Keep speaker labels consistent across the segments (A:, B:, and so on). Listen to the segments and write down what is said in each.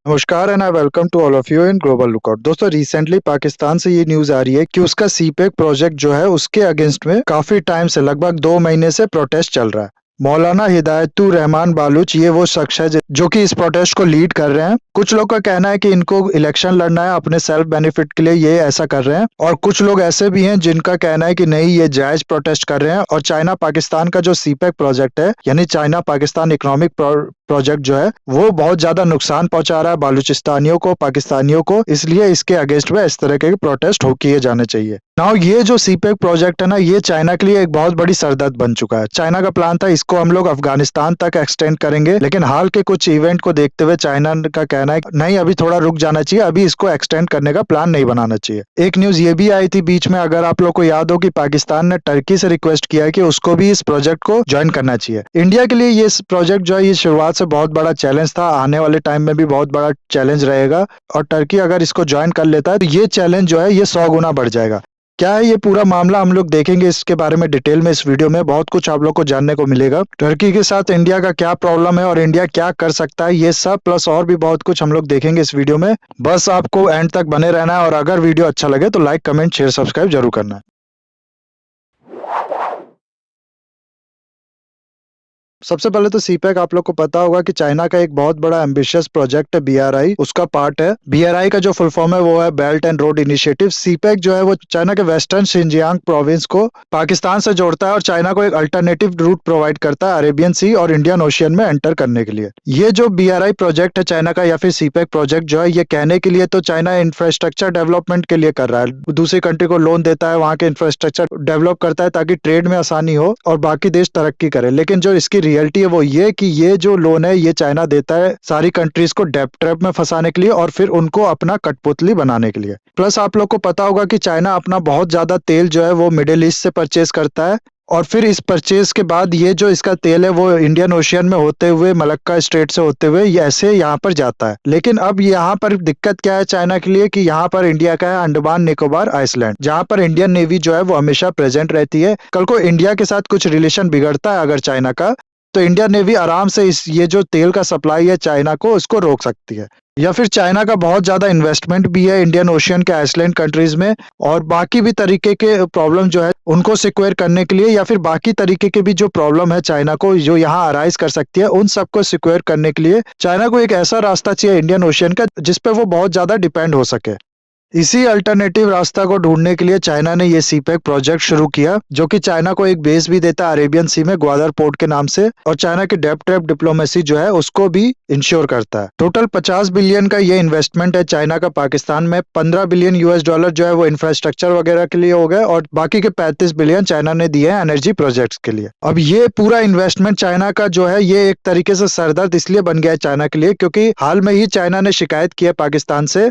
A: नमस्कार and I welcome to all of you in Global Lookout. दोस्तों, recently Pakistan से ये न्यूज आ रही है कि उसका सीपेक प्रोजेक्ट जो है उसके अगेंस्ट में काफी टाइम से लगभग 2 महीने से प्रोटेस्ट चल रहा है। मौलाना हिदायतुर रहमान बालूच ये वो शख्स है जो कि इस प्रोटेस्ट को लीड कर रहे हैं। कुछ लोग का कहना है कि इनको इलेक्शन लड़ना है, अपने सेल्फ बेनिफिट के लिए ये ऐसा कर रहे हैं, और कुछ लोग ऐसे भी हैं जिनका कहना है कि नहीं, ये जायज प्रोटेस्ट कर रहे हैं। और चाइना पाकिस्तान का जो सीपेक प्रोजेक्ट है, यानी चाइना पाकिस्तान इकोनॉमिक प्रोजेक्ट जो है, वो बहुत ज्यादा नुकसान पहुंचा रहा है बालूचिस्तानियों को, पाकिस्तानियों को, इसलिए इसके अगेंस्ट में इस तरह के प्रोटेस्ट हो किए जाने चाहिए। नाउ ये जो सीपेक प्रोजेक्ट है ना, ये चाइना के लिए एक बहुत बड़ी सरदर्द बन चुका है। चाइना का प्लान था इसको हम लोग अफगानिस्तान तक एक्सटेंड करेंगे, लेकिन हाल के कुछ इवेंट को देखते हुए चाइना का कहना है नहीं, अभी थोड़ा रुक जाना चाहिए, अभी इसको एक्सटेंड करने का प्लान नहीं बनाना चाहिए। एक न्यूज ये भी आई थी बीच में, अगर आप लोग को याद हो, कि पाकिस्तान ने टर्की से रिक्वेस्ट किया कि उसको भी इस प्रोजेक्ट को ज्वाइन करना चाहिए। इंडिया के लिए ये प्रोजेक्ट जो है, ये शुरुआत से बहुत बड़ा चैलेंज था, आने वाले टाइम में भी बहुत बड़ा चैलेंज रहेगा। और टर्की अगर इसको ज्वाइन कर लेता है तो ये चैलेंज जो है ये 100 गुना बढ़ जाएगा। क्या है ये पूरा मामला, हम लोग देखेंगे इसके बारे में डिटेल में। इस वीडियो में बहुत कुछ आप लोग को जानने को मिलेगा। टर्की के साथ इंडिया का क्या प्रॉब्लम है और इंडिया क्या कर सकता है, ये सब प्लस और भी बहुत कुछ हम लोग देखेंगे इस वीडियो में। बस आपको एंड तक बने रहना है, और अगर वीडियो अच्छा लगे तो लाइक, कमेंट, शेयर, सब्सक्राइब जरूर करना है। सबसे पहले तो सीपेक आप लोग को पता होगा कि चाइना का एक बहुत बड़ा एम्बिशियस प्रोजेक्ट है, बीआरआई उसका पार्ट है। बीआरआई का जो फुल फॉर्म है वो है belt and road initiative. CPEC जो है वो चाइना के वेस्टर्न शिनजियांग प्रोविंस को पाकिस्तान से जोड़ता है और चाइना को एक अल्टरनेटिव रूट प्रोवाइड करता है अरेबियन सी और इंडियन ओशियन में एंटर करने के लिए। ये जो बीआरआई प्रोजेक्ट है चाइना का, या फिर सीपेक प्रोजेक्ट जो है, ये कहने के लिए तो चाइना इंफ्रास्ट्रक्चर डेवलपमेंट के लिए कर रहा है, दूसरी कंट्री को लोन देता है, वहां के इंफ्रास्ट्रक्चर डेवलप करता है ताकि ट्रेड में आसानी हो और बाकी देश तरक्की करे। लेकिन जो इसकी रियलिटी है वो ये कि ये जो लोन है ये चाइना देता है सारी कंट्रीज को डेब्ट ट्रैप में फंसाने के लिए और फिर उनको अपना कठपुतली बनाने के लिए। प्लस आप लोग को पता होगा कि चाइना अपना बहुत ज्यादा तेल जो है वो मिडिल ईस्ट से परचेज करता है, और फिर इस परचेज के बाद ये जो इसका तेल है वो इंडियन ओशियन में होते हुए, मलक्का स्ट्रेट से होते हुए ये ऐसे यहाँ पर जाता है। लेकिन अब यहाँ पर दिक्कत क्या है चाइना के लिए, कि यहाँ पर इंडिया का है अंडमान निकोबार आइसलैंड, जहाँ पर इंडियन नेवी जो है वो हमेशा प्रेजेंट रहती है। कल को इंडिया के साथ कुछ रिलेशन बिगड़ता है अगर चाइना का, तो इंडियन नेवी आराम से इस ये जो तेल का सप्लाई है चाइना को, उसको रोक सकती है। या फिर चाइना का बहुत ज्यादा इन्वेस्टमेंट भी है इंडियन ओशियन के आइसलैंड कंट्रीज में, और बाकी भी तरीके के प्रॉब्लम जो है उनको सिक्योर करने के लिए, या फिर बाकी तरीके के भी जो प्रॉब्लम है चाइना को जो यहाँ अराइज कर सकती है, उन सबको सिक्योर करने के लिए चाइना को एक ऐसा रास्ता चाहिए इंडियन ओशियन का जिसपे वो बहुत ज्यादा डिपेंड हो सके। इसी अल्टरनेटिव रास्ता को ढूंढने के लिए चाइना ने ये सीपेक प्रोजेक्ट शुरू किया, जो कि चाइना को एक बेस भी देता है अरेबियन सी में ग्वादर पोर्ट के नाम से, और चाइना की डेब्ट ट्रैप डिप्लोमेसी जो है उसको भी इंश्योर करता है। टोटल 50 बिलियन का ये इन्वेस्टमेंट है चाइना का पाकिस्तान में। 15 बिलियन यूएस डॉलर जो है वो इंफ्रास्ट्रक्चर वगैरह के लिए हो गए, और बाकी के 35 बिलियन चाइना ने दिए हैं एनर्जी प्रोजेक्ट्स के लिए। अब ये पूरा इन्वेस्टमेंट चाइना का जो है ये एक तरीके से सरदर्द इसलिए बन गया है चाइना के लिए, क्योंकि हाल में ही चाइना ने शिकायत की है पाकिस्तान से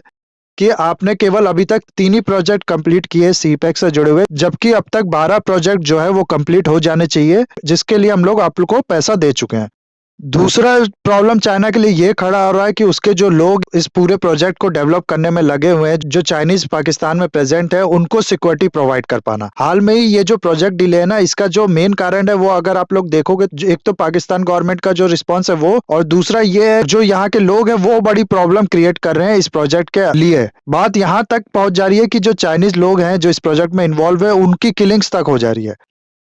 A: कि आपने केवल अभी तक 3 ही प्रोजेक्ट कंप्लीट किए सीपेक से जुड़े हुए, जबकि अब तक 12 प्रोजेक्ट जो है वो कंप्लीट हो जाने चाहिए, जिसके लिए हम लोग आप लोग को पैसा दे चुके हैं। दूसरा प्रॉब्लम चाइना के लिए ये खड़ा हो रहा है कि उसके जो लोग इस पूरे प्रोजेक्ट को डेवलप करने में लगे हुए हैं, जो चाइनीज पाकिस्तान में प्रेजेंट है, उनको सिक्योरिटी प्रोवाइड कर पाना। हाल में ही ये जो प्रोजेक्ट डिले है ना, इसका जो मेन कारण है वो अगर आप लोग देखोगे, एक तो पाकिस्तान गवर्नमेंट का जो रिस्पॉन्स है वो, और दूसरा ये है जो यहाँ के लोग हैं वो बड़ी प्रॉब्लम क्रिएट कर रहे हैं इस प्रोजेक्ट के लिए। बात यहाँ तक पहुंच जा रही है कि जो चाइनीज लोग हैं जो इस प्रोजेक्ट में इन्वॉल्व है, उनकी किलिंग्स तक हो जा रही है।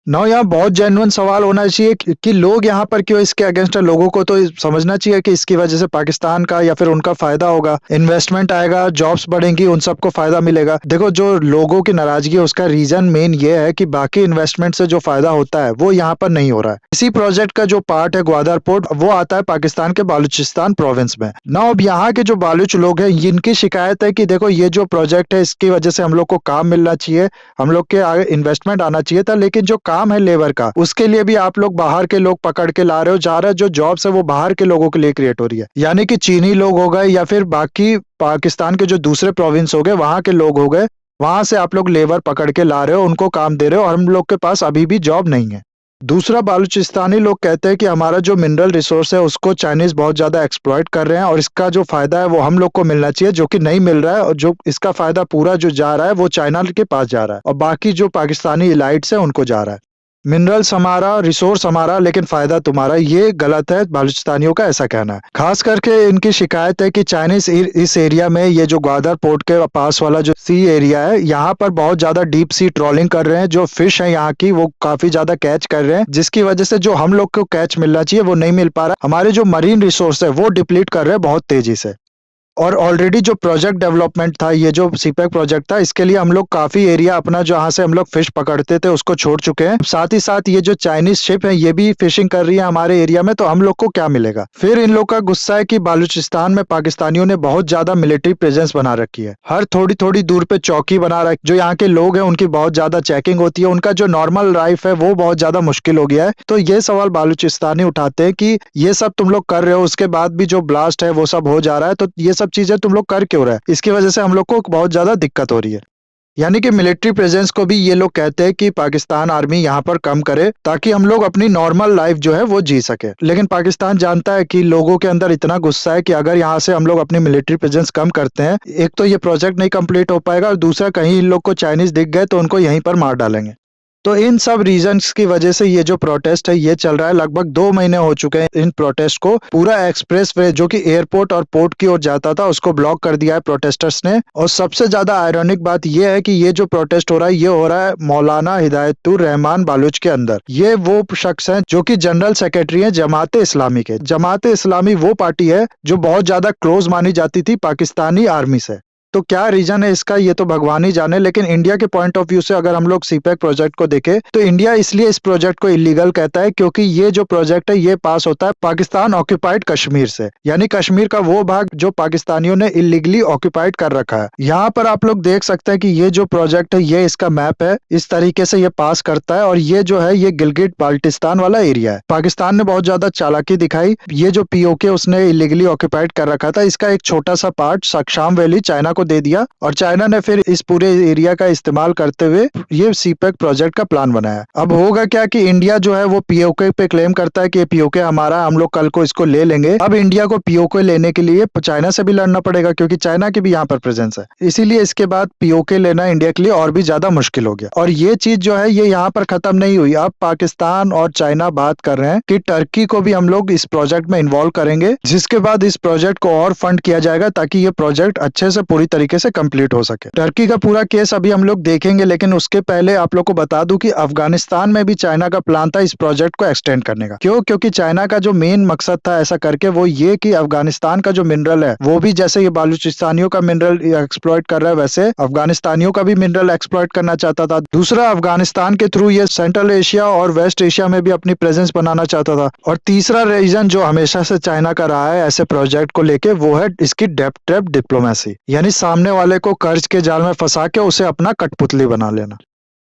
A: नौ यहाँ बहुत जेन्युइन सवाल होना चाहिए कि लोग यहाँ पर क्यों इसके अगेंस्ट है। लोगों को तो समझना चाहिए कि इसकी वजह से पाकिस्तान का या फिर उनका फायदा होगा, इन्वेस्टमेंट आएगा, जॉब्स बढ़ेंगी, उन सबको फायदा मिलेगा। देखो, जो लोगों की नाराजगी है उसका रीजन मेन ये है कि बाकी इन्वेस्टमेंट से जो फायदा होता है वो यहाँ पर नहीं हो रहा है। इसी प्रोजेक्ट का जो पार्ट है ग्वादर पोर्ट, वो आता है पाकिस्तान के बालूचिस्तान प्रोविंस में। ना अब यहाँ के जो बालूच लोग हैं, इनकी शिकायत है कि देखो, ये जो प्रोजेक्ट है इसकी वजह से हम लोग को काम मिलना चाहिए, हम लोग के आगे इन्वेस्टमेंट आना चाहिए था, लेकिन जो काम है लेबर का, उसके लिए भी आप लोग बाहर के लोग पकड़ के ला रहे हो, जा रहे हो, जो जॉब्स है वो बाहर के लोगों के लिए क्रिएट हो रही है। यानी कि चीनी लोग हो गए या फिर बाकी पाकिस्तान के जो दूसरे प्रोविंस हो गए वहां के लोग हो गए, वहां से आप लोग लेबर पकड़ के ला रहे हो, उनको काम दे रहे हो, और हम लोग के पास अभी भी जॉब नहीं है। दूसरा, बालूचिस्तानी लोग कहते हैं कि हमारा जो मिनरल रिसोर्स है उसको चाइनीज बहुत ज्यादा एक्सप्लॉइट कर रहे हैं, और इसका जो फायदा है वो हम लोग को मिलना चाहिए, जो कि नहीं मिल रहा है, और जो इसका फायदा पूरा जो जा रहा है वो चाइना के पास जा रहा है, और बाकी जो पाकिस्तानी इलाइट्स है उनको जा रहा है। मिनरल्स हमारा, रिसोर्स हमारा, लेकिन फायदा तुम्हारा, ये गलत है, बलूचिस्तानियों का ऐसा कहना है। खास करके इनकी शिकायत है कि चाइनीज इस एरिया में, ये जो ग्वादर पोर्ट के पास वाला जो सी एरिया है, यहाँ पर बहुत ज्यादा डीप सी ट्रॉलिंग कर रहे हैं। जो फिश है यहाँ की वो काफी ज्यादा कैच कर रहे हैं, जिसकी वजह से जो हम लोग को कैच मिलना चाहिए वो नहीं मिल पा रहा। हमारे जो मरीन रिसोर्स है वो डिप्लीट कर रहे हैं बहुत तेजी से। और ऑलरेडी जो प्रोजेक्ट डेवलपमेंट था, ये जो सीपेक प्रोजेक्ट था, इसके लिए हम लोग काफी एरिया अपना जहां से हम लोग फिश पकड़ते थे उसको छोड़ चुके हैं। साथ ही साथ ये जो चाइनीज शिप है ये भी फिशिंग कर रही है हमारे एरिया में, तो हम लोग को क्या मिलेगा? फिर इन लोग का गुस्सा है कि बलूचिस्तान में पाकिस्तानियों ने बहुत ज्यादा मिलिट्री प्रेजेंस बना रखी है। हर थोड़ी थोड़ी दूर पे चौकी बना रखी, जो यहाँ के लोग हैं उनकी बहुत ज्यादा चेकिंग होती है, उनका जो नॉर्मल लाइफ है वो बहुत ज्यादा मुश्किल हो गया है। तो ये सवाल बलूचिस्तानी उठाते हैं कि ये सब तुम लोग कर रहे हो, उसके बाद भी जो ब्लास्ट है वो सब हो जा रहा है, तो ये सब चीजें तुम लोग कर क्यों रहे हैं? इसकी वजह से हम लोग को बहुत ज्यादा दिक्कत हो रही है। यानी कि मिलिट्री प्रेजेंस को भी ये लोग कहते हैं कि पाकिस्तान आर्मी यहाँ पर कम करे, ताकि हम लोग अपनी नॉर्मल लाइफ जो है वो जी सके। लेकिन पाकिस्तान जानता है कि लोगों के अंदर इतना गुस्सा है कि अगर यहाँ से हम लोग अपनी मिलिट्री प्रेजेंस कम करते हैं, एक तो ये प्रोजेक्ट नहीं कंप्लीट हो पाएगा, और दूसरा कहीं इन लोग को चाइनीज दिख गए तो उनको यहीं पर मार डालेंगे। तो इन सब रीजंस की वजह से ये जो प्रोटेस्ट है ये चल रहा है। लगभग 2 महीने हो चुके हैं इन प्रोटेस्ट को। पूरा एक्सप्रेस वे जो कि एयरपोर्ट और पोर्ट की ओर जाता था उसको ब्लॉक कर दिया है प्रोटेस्टर्स ने। और सबसे ज्यादा आयरॉनिक बात ये है कि ये जो प्रोटेस्ट हो रहा है ये हो रहा है मौलाना हिदायतुर रहमान बालूच के अंदर। ये वो शख्स हैं जो कि जनरल सेक्रेटरी हैं जमात इस्लामी के। जमात इस्लामी वो पार्टी है जो बहुत ज्यादा क्लोज मानी जाती थी पाकिस्तानी आर्मी से। तो क्या रीजन है इसका ये तो भगवान ही जाने, लेकिन इंडिया के पॉइंट ऑफ व्यू से अगर हम लोग सीपेक प्रोजेक्ट को देखें तो इंडिया इसलिए इस प्रोजेक्ट को इलीगल कहता है क्योंकि ये जो प्रोजेक्ट है ये पास होता है पाकिस्तान ऑक्यूपाइड कश्मीर से, यानी कश्मीर का वो भाग जो पाकिस्तानियों ने इलीगली ऑक्यूपाइड कर रखा है। यहाँ पर आप लोग देख सकते हैं कि ये जो प्रोजेक्ट है ये इसका मैप है, इस तरीके से ये पास करता है। और ये जो है ये गिलगिट बाल्टिस्तान वाला एरिया है। पाकिस्तान ने बहुत ज्यादा चालाकी दिखाई, ये जो पीओके उसने इलीगली ऑक्यूपाइड कर रखा था इसका एक छोटा सा पार्ट सक्शाम वैली चाइना को दे दिया, और चाइना ने फिर इस पूरे एरिया का इस्तेमाल करते हुए ये सीपेक प्रोजेक्ट का प्लान बनाया। अब होगा क्या कि इंडिया जो है वो पीओके पे क्लेम करता है कि पीओके हमारा, हम लोग कल को इसको ले लेंगे। अब इंडिया को पीओके लेने के लिए चाइना से भी लड़ना पड़ेगा क्योंकि चाइना की भी यहाँ पर प्रेजेंस है। इसीलिए इसके बाद पीओके लेना इंडिया के लिए और भी ज्यादा मुश्किल हो गया। और ये चीज जो है ये यहाँ पर खत्म नहीं हुई। अब पाकिस्तान और चाइना बात कर रहे हैं कि टर्की को भी हम लोग इस प्रोजेक्ट में इन्वॉल्व करेंगे, जिसके बाद इस प्रोजेक्ट को और फंड किया जाएगा ताकि ये प्रोजेक्ट अच्छे से पूरी तरीके से कंप्लीट हो सके। टर्की का पूरा केस अभी हम लोग देखेंगे, लेकिन उसके पहले आप लोग को बता दूं कि अफगानिस्तान में भी चाइना का प्लान था इस प्रोजेक्ट को एक्सटेंड करने का। क्यों? क्योंकि चाइना का जो मेन मकसद था ऐसा करके वो ये कि अफगानिस्तान का जो मिनरल है वो भी जैसे ये बालूचिस्तानियों का मिनरल एक्सप्लॉइट कर रहा है वैसे अफगानिस्तानियों का भी मिनरल एक्सप्लॉइट करना चाहता था। दूसरा, अफगानिस्तान के थ्रू ये सेंट्रल एशिया और वेस्ट एशिया में भी अपनी प्रेजेंस बनाना चाहता था। और तीसरा रीजन जो हमेशा से चाइना का रहा है ऐसे प्रोजेक्ट को लेके वो है इसकी डेप्थ ट्रैप डिप्लोमेसी, यानी सामने वाले को कर्ज के जाल में फंसा के उसे अपना कठपुतली बना लेना।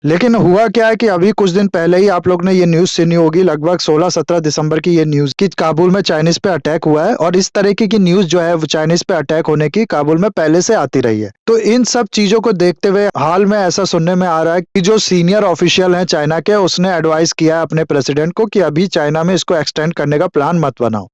A: लेकिन हुआ क्या है कि अभी कुछ दिन पहले ही आप लोग ने ये न्यूज सुनी होगी, लगभग 16-17 दिसंबर की ये न्यूज कि काबुल में चाइनीज पे अटैक हुआ है। और इस तरीके की न्यूज जो है वो चाइनीज पे अटैक होने की काबुल में पहले से आती रही है। तो इन सब चीजों को देखते हुए हाल में ऐसा सुनने में आ रहा है कि जो सीनियर ऑफिशियल हैं चाइना के उसने एडवाइस किया है अपने प्रेसिडेंट को कि अभी चाइना में इसको एक्सटेंड करने का प्लान मत बनाओ।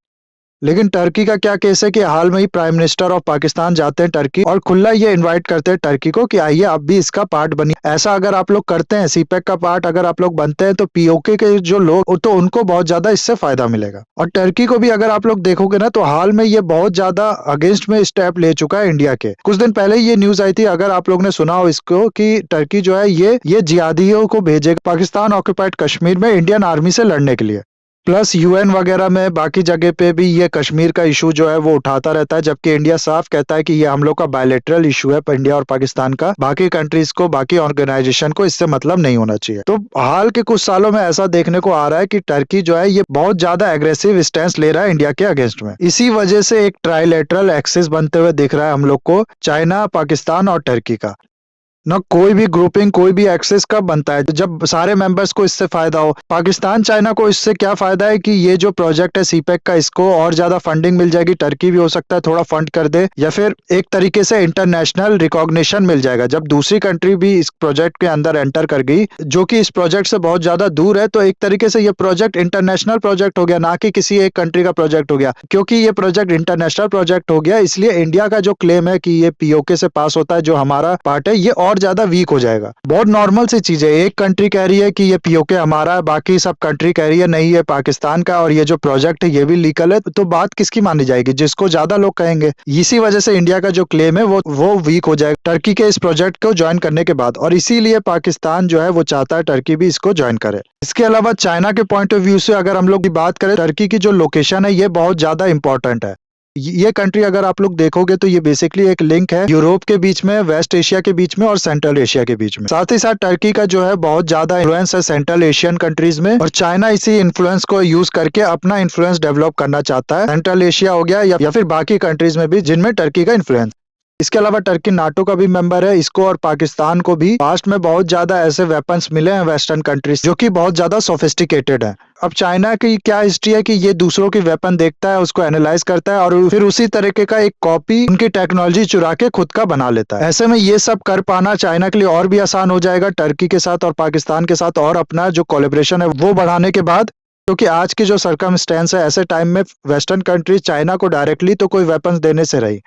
A: लेकिन टर्की का क्या केस है कि हाल में ही प्राइम मिनिस्टर ऑफ पाकिस्तान जाते हैं टर्की और खुला ये इनवाइट करते हैं टर्की को कि आइए आप भी इसका पार्ट बनिए। ऐसा अगर आप लोग करते हैं, सीपेक का पार्ट अगर आप लोग बनते हैं तो पीओके के जो लोग तो उनको बहुत ज्यादा इससे फायदा मिलेगा। और टर्की को भी अगर आप लोग देखोगे ना तो हाल में ये बहुत ज्यादा अगेंस्ट में स्टेप ले चुका है इंडिया के। कुछ दिन पहले ये न्यूज आई थी, अगर आप लोग ने सुना हो इसको, कि टर्की जो है ये जिहादियों को भेजेगा पाकिस्तान ऑक्यूपाइड कश्मीर में इंडियन आर्मी से लड़ने के लिए। प्लस यूएन वगैरह में बाकी जगह पे भी ये कश्मीर का इशू जो है वो उठाता रहता है, जबकि इंडिया साफ कहता है कि ये हम लोग का बायलैटरल इशू है इंडिया और पाकिस्तान का। बाकी कंट्रीज को, बाकी ऑर्गेनाइजेशन को इससे मतलब नहीं होना चाहिए। तो हाल के कुछ सालों में ऐसा देखने को आ रहा है कि टर्की जो है ये बहुत ज्यादा एग्रेसिव स्टैंस ले रहा है इंडिया के अगेंस्ट में। इसी वजह से एक ट्राइलेटरल एक्सिस बनते हुए दिख रहा है हम लोग को, चाइना, पाकिस्तान और टर्की का। ना कोई भी ग्रुपिंग, कोई भी एक्सेस कब बनता है? जब सारे मेंबर्स को इससे फायदा हो। पाकिस्तान, चाइना को इससे क्या फायदा है कि ये जो प्रोजेक्ट है सीपेक का, इसको और ज्यादा फंडिंग मिल जाएगी। टर्की भी हो सकता है थोड़ा फंड कर दे, या फिर एक तरीके से इंटरनेशनल रिकॉग्निशन मिल जाएगा। जब दूसरी कंट्री भी इस प्रोजेक्ट के अंदर एंटर कर गई जो कि इस प्रोजेक्ट से बहुत ज्यादा दूर है, तो एक तरीके से ये प्रोजेक्ट इंटरनेशनल प्रोजेक्ट हो गया, ना कि किसी एक कंट्री का प्रोजेक्ट हो गया। क्योंकि ये प्रोजेक्ट इंटरनेशनल प्रोजेक्ट हो गया, इसलिए इंडिया का जो क्लेम है कि ये पीओके से पास होता है जो हमारा पार्ट है, ये और ज्यादा वीक हो जाएगा। बहुत नॉर्मल सी चीज है, एक कंट्री कह रही है कि ये पीओके हमारा है, बाकी सब कंट्री कह रही है नहीं ये पाकिस्तान का, और ये जो प्रोजेक्ट है ये भी लीगल है, तो बात किसकी मानी जाएगी? जिसको ज्यादा लोग कहेंगे। इसी वजह से इंडिया का जो क्लेम है वो वीक हो जाएगा टर्की के इस प्रोजेक्ट को ज्वाइन करने के बाद, और इसीलिए पाकिस्तान जो है वो चाहता है टर्की भी इसको ज्वाइन करे। इसके अलावा चाइना के पॉइंट ऑफ व्यू से अगर हम लोग की बात करें, टर्की की जो लोकेशन है ये बहुत ज्यादा इंपॉर्टेंट है। ये कंट्री अगर आप लोग देखोगे तो ये बेसिकली एक लिंक है यूरोप के बीच में, वेस्ट एशिया के बीच में और सेंट्रल एशिया के बीच में। साथ ही साथ टर्की का जो है बहुत ज्यादा इन्फ्लुएंस है सेंट्रल एशियन कंट्रीज में, और चाइना इसी इन्फ्लुएंस को यूज करके अपना इन्फ्लुएंस डेवलप करना चाहता है। सेंट्रल एशिया हो गया या फिर बाकी कंट्रीज में भी जिनमें टर्की का इन्फ्लुएंस। इसके अलावा टर्की नाटो का भी मेंबर है। इसको और पाकिस्तान को भी पास्ट में बहुत ज्यादा ऐसे वेपन्स मिले हैं वेस्टर्न कंट्रीज जो कि बहुत ज्यादा सोफिस्टिकेटेड है। अब चाइना की क्या हिस्ट्री है कि ये दूसरों की वेपन देखता है, उसको एनालाइज करता है और फिर उसी तरीके का एक कॉपी उनकी टेक्नोलॉजी चुरा के खुद का बना लेता है। ऐसे में ये सब कर पाना चाइना के लिए और भी आसान हो जाएगा टर्की के साथ और पाकिस्तान के साथ, और अपना जो कोलैबोरेशन है वो बढ़ाने के बाद। क्योंकि आज की जो सर्कमस्टेंस है, ऐसे टाइम में वेस्टर्न कंट्रीज चाइना को डायरेक्टली तो कोई वेपन्स देने से रही।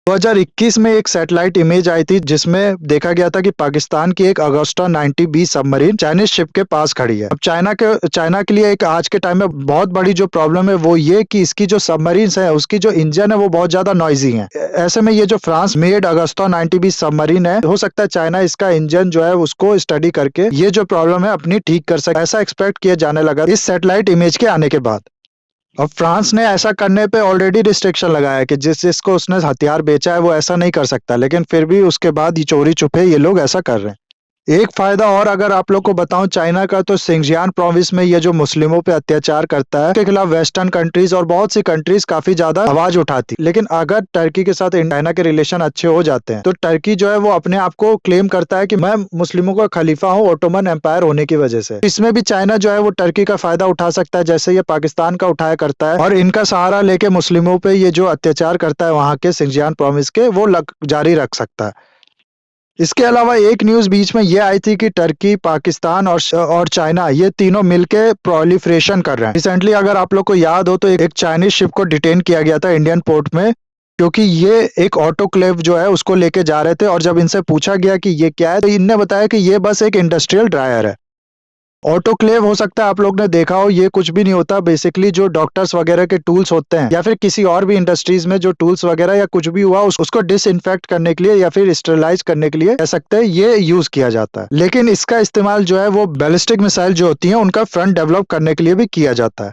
A: 2021 में एक सैटेलाइट इमेज आई थी जिसमें देखा गया था कि पाकिस्तान की एक Agusta 90B submarine Chinese ship के पास खड़ी है। अब चाइना के लिए एक आज के टाइम में बहुत बड़ी जो प्रॉब्लम है वो ये कि इसकी जो सबमरीन है उसकी जो इंजन है वो बहुत ज्यादा नॉइजी है। ऐसे में ये जो France made Agusta 90B submarine है, हो सकता है चाइना इसका इंजन जो है उसको स्टडी करके ये जो प्रॉब्लम है अपनी ठीक कर सके, ऐसा एक्सपेक्ट किया जाने लगा इस सैटेलाइट इमेज के आने के बाद। अब फ्रांस ने ऐसा करने पे ऑलरेडी रिस्ट्रिक्शन लगाया है कि जिसको उसने हथियार बेचा है वो ऐसा नहीं कर सकता, लेकिन फिर भी उसके बाद ये चोरी छुपे ये लोग ऐसा कर रहे हैं। एक फायदा और अगर आप लोग को बताऊं चाइना का, तो सिंजियान प्रोविंस में ये जो मुस्लिमों पे अत्याचार करता है उसके खिलाफ वेस्टर्न कंट्रीज और बहुत सी कंट्रीज काफी ज्यादा आवाज उठाती। लेकिन अगर टर्की के साथ चाइना के रिलेशन अच्छे हो जाते हैं तो टर्की जो है वो अपने आप को क्लेम करता है कि मैं मुस्लिमों का खलीफा हूँ ओटोमन एम्पायर होने की वजह से। इसमें भी चाइना जो है वो टर्की का फायदा उठा सकता है, जैसे ये पाकिस्तान का उठाया करता है, और इनका सहारा लेके मुस्लिमों पे ये जो अत्याचार करता है वहां के सिंजियान प्रोविंस के वो जारी रख सकता है। इसके अलावा एक न्यूज बीच में ये आई थी कि टर्की, पाकिस्तान और चाइना ये तीनों मिलके प्रोलिफरेशन कर रहे हैं। रिसेंटली अगर आप लोग को याद हो तो एक चाइनीज शिप को डिटेन किया गया था इंडियन पोर्ट में, क्योंकि ये एक ऑटोक्लेव जो है उसको लेके जा रहे थे, और जब इनसे पूछा गया कि ये क्या है तो इनने बताया कि ये बस एक इंडस्ट्रियल ड्रायर है। ऑटोक्लेव हो सकता है आप लोग ने देखा हो, ये कुछ भी नहीं होता, बेसिकली जो डॉक्टर्स वगैरह के टूल्स होते हैं या फिर किसी और भी इंडस्ट्रीज में जो टूल्स वगैरह या कुछ भी हुआ उसको डिसइंफेक्ट करने के लिए या फिर स्टेरिलाइज करने के लिए कह सकते हैं ये यूज किया जाता है। लेकिन इसका इस्तेमाल जो है वो बैलिस्टिक मिसाइल जो होती है उनका फ्रंट डेवलप करने के लिए भी किया जाता है।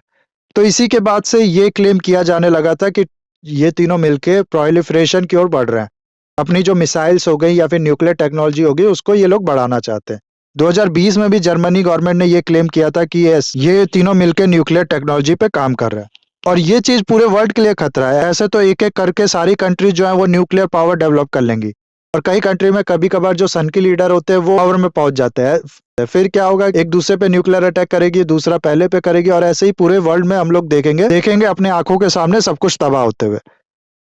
A: तो इसी के बाद से ये क्लेम किया जाने लगा था कि ये तीनों मिलके प्रोलिफरेशन की ओर बढ़ रहे हैं, अपनी जो मिसाइल्स हो गई या फिर न्यूक्लियर टेक्नोलॉजी होगी उसको ये लोग बढ़ाना चाहते हैं। 2020 में भी जर्मनी गवर्नमेंट ने ये क्लेम किया था कि ये तीनों मिलकर न्यूक्लियर टेक्नोलॉजी पे काम कर रहे हैं, और ये चीज पूरे वर्ल्ड के लिए खतरा है। ऐसे तो एक एक करके सारी कंट्री जो है वो न्यूक्लियर पावर डेवलप कर लेंगी, और कई कंट्री में कभी कभार जो सन की लीडर होते हैं वो पावर में पहुंच जाते हैं। फिर क्या होगा, एक दूसरे पे न्यूक्लियर अटैक करेगी, दूसरा पहले पे करेगी, और ऐसे ही पूरे वर्ल्ड में हम लोग देखेंगे अपने आंखों के सामने सब कुछ तबाह होते हुए।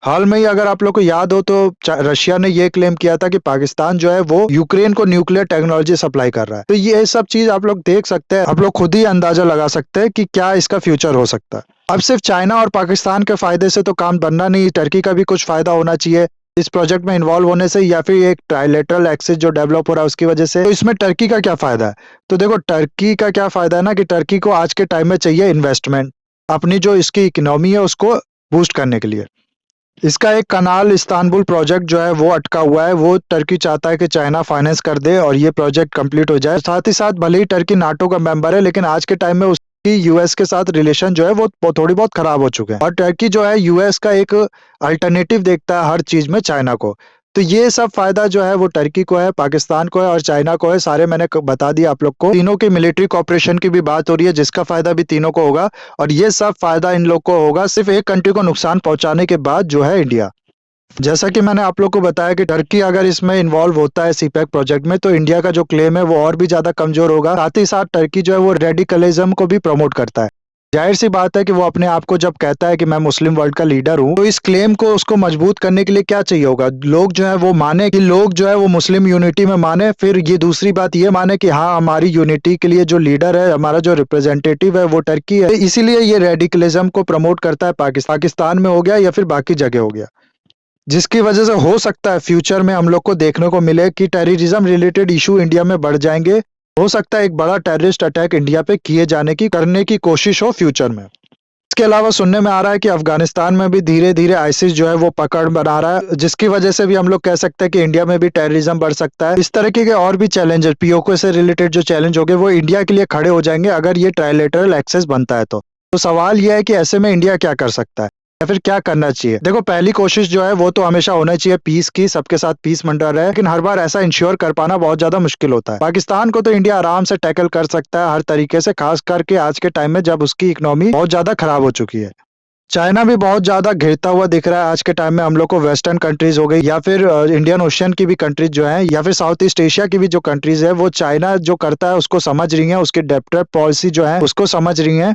A: हाल में ही अगर आप लोग को याद हो तो रशिया ने ये क्लेम किया था कि पाकिस्तान जो है वो यूक्रेन को न्यूक्लियर टेक्नोलॉजी सप्लाई कर रहा है। तो ये सब चीज आप लोग देख सकते हैं, आप लोग खुद ही अंदाजा लगा सकते हैं कि क्या इसका फ्यूचर हो सकता है। अब सिर्फ चाइना और पाकिस्तान के फायदे से तो काम बनना नहीं, टर्की का भी कुछ फायदा होना चाहिए इस प्रोजेक्ट में इन्वॉल्व होने से, या फिर एक ट्राइलेटरल एक्सेस जो डेवलप हो रहा है उसकी वजह से। तो इसमें टर्की का क्या फायदा है? तो देखो टर्की का क्या फायदा है ना कि टर्की को आज के टाइम में चाहिए इन्वेस्टमेंट, अपनी जो इसकी इकोनॉमी है उसको बूस्ट करने के लिए। इसका एक कनाल इस्तांबुल प्रोजेक्ट जो है वो अटका हुआ है, वो टर्की चाहता है कि चाइना फाइनेंस कर दे और ये प्रोजेक्ट कंप्लीट हो जाए। साथ ही साथ भले ही टर्की नाटो का मेंबर है, लेकिन आज के टाइम में उसकी यूएस के साथ रिलेशन जो है वो थोड़ी बहुत खराब हो चुके हैं, और टर्की जो है यूएस का एक अल्टरनेटिव देखता है हर चीज में चाइना को। तो ये सब फायदा जो है वो टर्की को है, पाकिस्तान को है और चाइना को है। सारे मैंने बता दिया आप लोग को। तीनों की मिलिट्री कॉपरेशन की भी बात हो रही है जिसका फायदा भी तीनों को होगा, और ये सब फायदा इन लोग को होगा सिर्फ एक कंट्री को नुकसान पहुंचाने के बाद, जो है इंडिया। जैसा कि मैंने आप लोग को बताया कि टर्की अगर इसमें इन्वॉल्व होता है सीपैक प्रोजेक्ट में तो इंडिया का जो क्लेम है वो और भी ज्यादा कमजोर होगा। साथ ही साथ टर्की जो है वो रेडिकलिज्म को भी प्रमोट करता है। जाहिर सी बात है कि वो अपने आप को जब कहता है कि मैं मुस्लिम वर्ल्ड का लीडर हूँ, तो इस क्लेम को उसको मजबूत करने के लिए क्या चाहिए होगा, लोग जो है वो माने कि लोग जो है वो मुस्लिम यूनिटी में माने। फिर ये दूसरी बात ये माने कि हाँ हमारी यूनिटी के लिए जो लीडर है, हमारा जो रिप्रेजेंटेटिव है वो टर्की है। इसीलिए ये रेडिकलिज्म को प्रमोट करता है, पाकिस्तान में हो गया या फिर बाकी जगह हो गया। जिसकी वजह से हो सकता है फ्यूचर में हम लोग को देखने को मिले कि टेररिज्म रिलेटेड इशू इंडिया में बढ़ जाएंगे। हो सकता है एक बड़ा टेररिस्ट अटैक इंडिया पे किए जाने की करने की कोशिश हो फ्यूचर में। इसके अलावा सुनने में आ रहा है कि अफगानिस्तान में भी धीरे धीरे आईसिस जो है वो पकड़ बना रहा है, जिसकी वजह से भी हम लोग कह सकते हैं कि इंडिया में भी टेररिज्म बढ़ सकता है। इस तरीके के और भी चैलेंजेस पीओके से रिलेटेड जो चैलेंज होंगे वो इंडिया के लिए खड़े हो जाएंगे अगर ये ट्रायलेटरल एक्सेस बनता है तो सवाल यह है कि ऐसे में इंडिया क्या कर सकता है या फिर क्या करना चाहिए। देखो, पहली कोशिश जो है वो तो हमेशा होना चाहिए पीस की, सबके साथ पीस मंडरा रहे, लेकिन हर बार ऐसा इंश्योर कर पाना बहुत ज्यादा मुश्किल होता है। पाकिस्तान को तो इंडिया आराम से टैकल कर सकता है हर तरीके से, खास करके आज के टाइम में जब उसकी इकोनॉमी बहुत ज्यादा खराब हो चुकी है। चाइना भी बहुत ज्यादा घिरता हुआ दिख रहा है आज के टाइम में हम लोग को। वेस्टर्न कंट्रीज हो गई या फिर इंडियन ओशियन की भी कंट्रीज जो है या फिर साउथ ईस्ट एशिया की भी जो कंट्रीज है, वो चाइना जो करता है उसको समझ रही है, उसकी डेट ट्रैप पॉलिसी जो है उसको समझ रही है।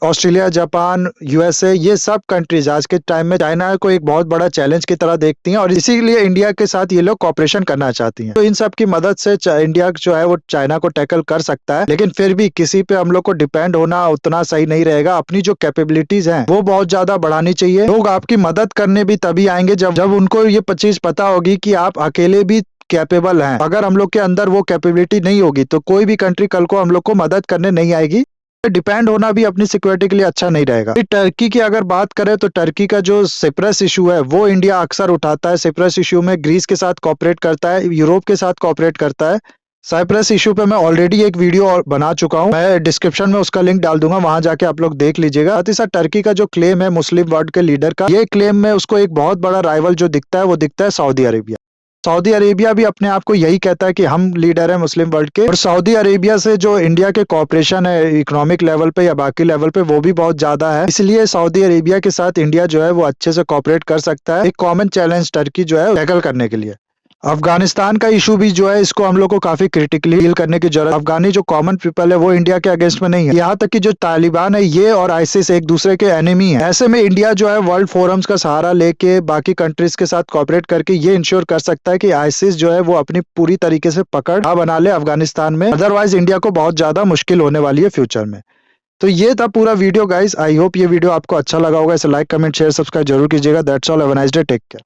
A: ऑस्ट्रेलिया, जापान, यूएसए, ये सब कंट्रीज आज के टाइम में चाइना को एक बहुत बड़ा चैलेंज की तरह देखती हैं और इसीलिए इंडिया के साथ ये लोग कॉपरेशन करना चाहती हैं। तो इन सब की मदद से इंडिया जो है वो चाइना को टैकल कर सकता है, लेकिन फिर भी किसी पे हम लोग को डिपेंड होना उतना सही नहीं रहेगा। अपनी जो कैपेबिलिटीज हैं वो बहुत ज्यादा बढ़ानी चाहिए। लोग आपकी मदद करने भी तभी आएंगे जब उनको ये चीज पता होगी कि आप अकेले भी कैपेबल हैं। अगर हम लोग के अंदर वो कैपेबिलिटी नहीं होगी तो कोई भी कंट्री कल को हम लोग को मदद करने नहीं आएगी। डिपेंड होना भी अपनी सिक्योरिटी के लिए अच्छा नहीं रहेगा। टर्की की अगर बात करें तो टर्की का जो सिप्रस इशू है वो इंडिया अक्सर उठाता है। सिप्रस इशू में ग्रीस के साथ कॉपरेट करता है, यूरोप के साथ कॉपरेट करता है। साइप्रस इशू पे मैं ऑलरेडी एक वीडियो और बना चुका हूं, मैं डिस्क्रिप्शन में उसका लिंक डाल दूंगा, वहां जाके आप लोग देख लीजिएगा। साथ ही साथ टर्की का जो क्लेम है मुस्लिम वर्ल्ड के लीडर का, ये क्लेम में उसको एक बहुत बड़ा राइवल जो दिखता है वो दिखता है सऊदी अरेबिया। सऊदी अरेबिया भी अपने आप को यही कहता है कि हम लीडर हैं मुस्लिम वर्ल्ड के, और सऊदी अरेबिया से जो इंडिया के कॉपरेशन है इकोनॉमिक लेवल पे या बाकी लेवल पे वो भी बहुत ज्यादा है। इसलिए सऊदी अरेबिया के साथ इंडिया जो है वो अच्छे से कॉपरेट कर सकता है एक कॉमन चैलेंज टर्की जो है टैकल करने के लिए। अफगानिस्तान का इशू भी जो है इसको हम लोग को काफी क्रिटिकली डील करने की जरूरत। अफगानी जो कॉमन पीपल है वो इंडिया के अगेंस्ट में नहीं है, यहाँ तक कि जो तालिबान है ये और आईसिस एक दूसरे के एनिमी है। ऐसे में इंडिया जो है वर्ल्ड फोरम्स का सहारा लेके बाकी कंट्रीज के साथ कॉपरेट करके ये इंश्योर कर सकता है कि आईसिस जो है वो अपनी पूरी तरीके से पकड़ बना ले अफगानिस्तान में, अदरवाइज इंडिया को बहुत ज्यादा मुश्किल होने वाली है फ्यूचर में। तो ये था पूरा वीडियो गाइस। आई होप ये वीडियो आपको अच्छा लगा होगा। इसे लाइक, कमेंट, शेयर, सब्सक्राइब जरूर कीजिएगा। That's all, have a nice day, take care.